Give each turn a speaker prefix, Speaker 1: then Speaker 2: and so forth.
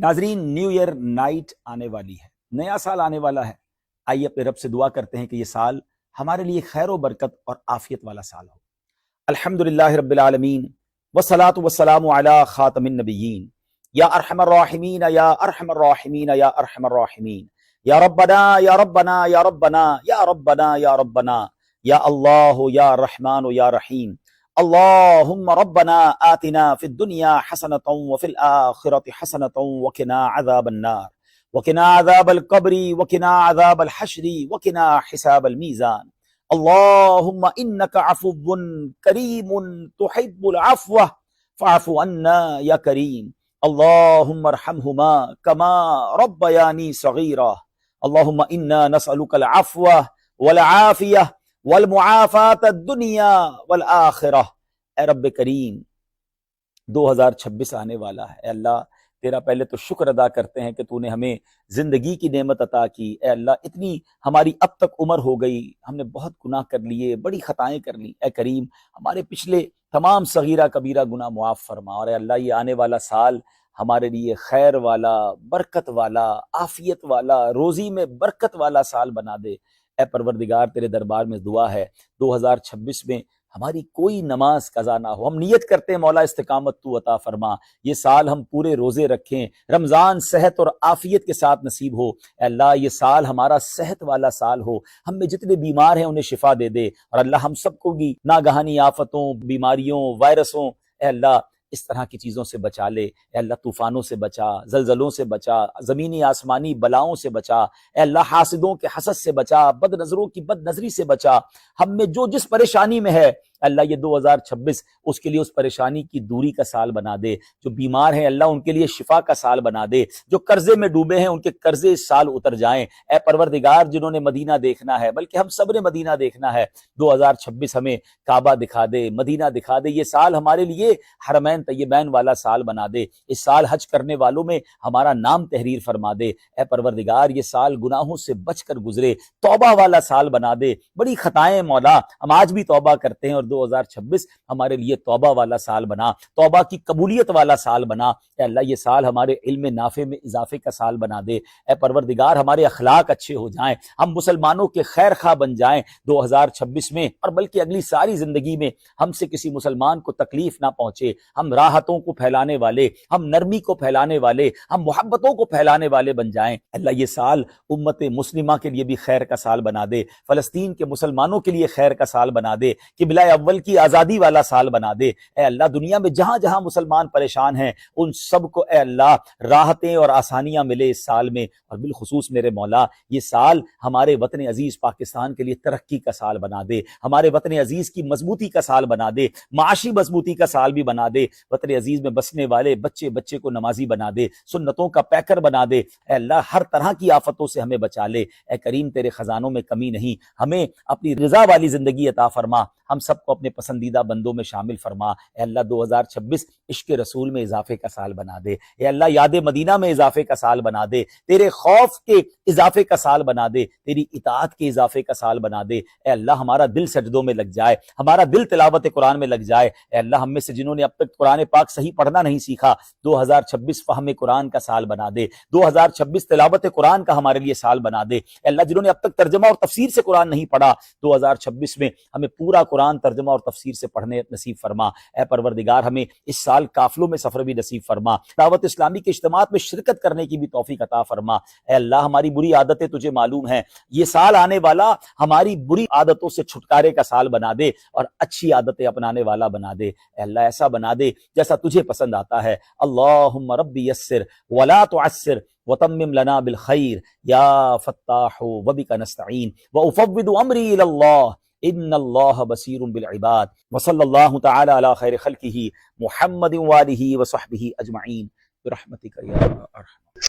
Speaker 1: ناظرین، new year night آنے والی ہے، نیا سال آنے والا ہے۔ آئیے اپنے رب سے دعا کرتے ہیں کہ یہ سال ہمارے لیے خیر و برکت اور عافیت والا سال ہو۔ الحمدللہ رب العالمین والصلاة والسلام علی خاتم النبیین، یا ارحم الراحمین یا ارحم الراحمین یا ارحم الراحمین، یا ربنا یا ربنا یا ربنا یا ربنا یا ربنا، یا اللہ یا رحمان یا رحیم۔ اللہم ربنا آتنا فی الدنیا حسنة وفی الآخرة حسنة وقنا عذاب النار وقنا عذاب القبر وقنا عذاب الحشر وقنا حساب المیزان۔ اللہم انک عفو کریم تحب العفو فاعف عنا یا کریم۔ اللہم ارحمہما کما ربیانی صغیرا۔ اللہم انا نسألک العفو والعافیہ والمعافات الدنیا والآخرہ۔ اے رب کریم، 2026 آنے والا ہے۔ اے اللہ، تیرا پہلے تو شکر ادا کرتے ہیں کہ تو نے ہمیں زندگی کی نعمت عطا کی۔ اے اللہ، اتنی ہماری اب تک عمر ہو گئی، ہم نے بہت گناہ کر لیے، بڑی خطائیں کر لی۔ اے کریم، ہمارے پچھلے تمام صغیرہ کبیرہ گناہ معاف فرما، اور اے اللہ یہ آنے والا سال ہمارے لیے خیر والا، برکت والا، عافیت والا، روزی میں برکت والا سال بنا دے۔ اے پروردگار، تیرے دربار میں دعا ہے 2026 میں ہماری کوئی نماز قضا نہ ہو۔ ہم نیت کرتے ہیں مولا استقامت تو عطا فرما، یہ سال ہم پورے روزے رکھیں، رمضان صحت اور عافیت کے ساتھ نصیب ہو۔ اے اللہ، یہ سال ہمارا صحت والا سال ہو، ہم میں جتنے بیمار ہیں انہیں شفا دے دے، اور اللہ ہم سب کو بھی ناگہانی آفتوں، بیماریوں، وائرسوں، اے اللہ اس طرح کی چیزوں سے بچا لے۔ اے اللہ طوفانوں سے بچا، زلزلوں سے بچا، زمینی آسمانی بلاؤں سے بچا۔ اے اللہ حاسدوں کے حسد سے بچا، بد نظروں کی بد نظری سے بچا۔ ہم میں جو جس پریشانی میں ہے اللہ، یہ 2026 اس کے لیے اس پریشانی کی دوری کا سال بنا دے۔ جو بیمار ہیں اللہ ان کے لیے شفا کا سال بنا دے، جو قرضے میں ڈوبے ہیں ان کے قرضے اس سال اتر جائیں۔ اے پروردگار، جنہوں نے مدینہ دیکھنا ہے، بلکہ ہم سب نے مدینہ دیکھنا ہے، 2026 ہمیں کعبہ دکھا دے، مدینہ دکھا دے۔ یہ سال ہمارے لیے حرمین طیبین والا سال بنا دے۔ اس سال حج کرنے والوں میں ہمارا نام تحریر فرما دے۔ اے پروردگار، یہ سال گناہوں سے بچ کر گزرے، توبہ والا سال بنا دے۔ بڑی خطائیں مولا، ہم آج بھی توبہ کرتے ہیں، اور 2026 ہمارے لیے توبہ والا سال بنا، توبہ کی قبولیت والا سال بنا۔ اے اللہ یہ سال ہمارے علم نافع میں اضافے کا سال بنا دے۔ اے پروردگار، ہمارے اخلاق اچھے ہو جائیں، ہم مسلمانوں کے خیر خواہ بن جائیں 2026 میں، اور بلکہ اگلی ساری زندگی میں ہم سے کسی مسلمان کو تکلیف نہ پہنچے۔ ہم راحتوں کو پھیلانے والے، ہم نرمی کو پھیلانے والے، ہم محبتوں کو پھیلانے والے بن جائیں۔ اللہ یہ سال امت مسلمہ کے لیے بھی خیر کا سال بنا دے، فلسطین کے مسلمانوں کے لیے خیر کا سال بنا دے، قبلہ اول کی آزادی والا سال بنا دے۔ اے اللہ دنیا میں جہاں جہاں مسلمان پریشان ہیں ان سب کو اے اللہ راحتیں اور آسانیاں ملے اس سال میں، اور بالخصوص میرے مولا یہ سال ہمارے وطن عزیز پاکستان کے لیے ترقی کا سال بنا دے، ہمارے وطن عزیز کی مضبوطی کا سال بنا دے، معاشی مضبوطی کا سال بھی بنا دے، وطن عزیز میں بسنے والے بچے بچے کو نمازی بنا دے، سنتوں کا پیکر بنا دے۔ اے اللہ ہر طرح کی آفتوں سے ہمیں بچا لے۔ اے کریم، تیرے خزانوں میں کمی نہیں، ہمیں اپنی رضا والی زندگی عطا فرما، ہم سب کو اپنے پسندیدہ بندوں میں شامل فرما۔ اے اللہ 2026 عشق رسول میں اضافے کا سال بنا دے۔ اے اللہ یاد مدینہ میں اضافے کا سال بنا دے، تیرے خوف کے اضافے کا سال بنا دے، تیری اطاعت کے اضافے کا سال بنا دے۔ اے اللہ ہمارا دل سجدوں میں لگ جائے، ہمارا دل تلاوت قرآن میں لگ جائے۔ اے اللہ ہم میں سے جنہوں نے اب تک قرآن پاک صحیح پڑھنا نہیں سیکھا، 2026 فہم قرآن کا سال بنا دے، 2026 تلاوت قرآن کا ہمارے لیے سال بنا دے۔ اے اللہ جنہوں نے اب تک ترجمہ اور تفسیر سے قرآن نہیں پڑھا، 2026 میں ہمیں پورا قرآن ترجمہ اور تفسیر سے پڑھنے نصیب فرما۔ اے پروردگار، ہمیں اس سال قافلوں میں سفر بھی نصیب فرما، دعوت اسلامی کے اجتماعات میں شرکت کرنے کی بھی توفیق عطا فرما۔ اے اللہ ہماری بری عادتیں تجھے معلوم ہیں، یہ سال آنے والا ہماری بری عادتوں سے چھٹکارے کا سال بنا دے اور اچھی عادتیں اپنانے والا بنا دے۔ اے اللہ ایسا بنا دے جیسا تجھے پسند آتا ہے۔ اللہم ربی یسر ولا تعسر وتمم لنا بالخیر یا فتاح وبک نستعین وافوض امری الی اللہ ان اللہ بصیر بالعباد وصلی اللہ تعالی علی خیر خلقہ محمد وآلہ وصحبہ اجمعین برحمتک یا ارحم۔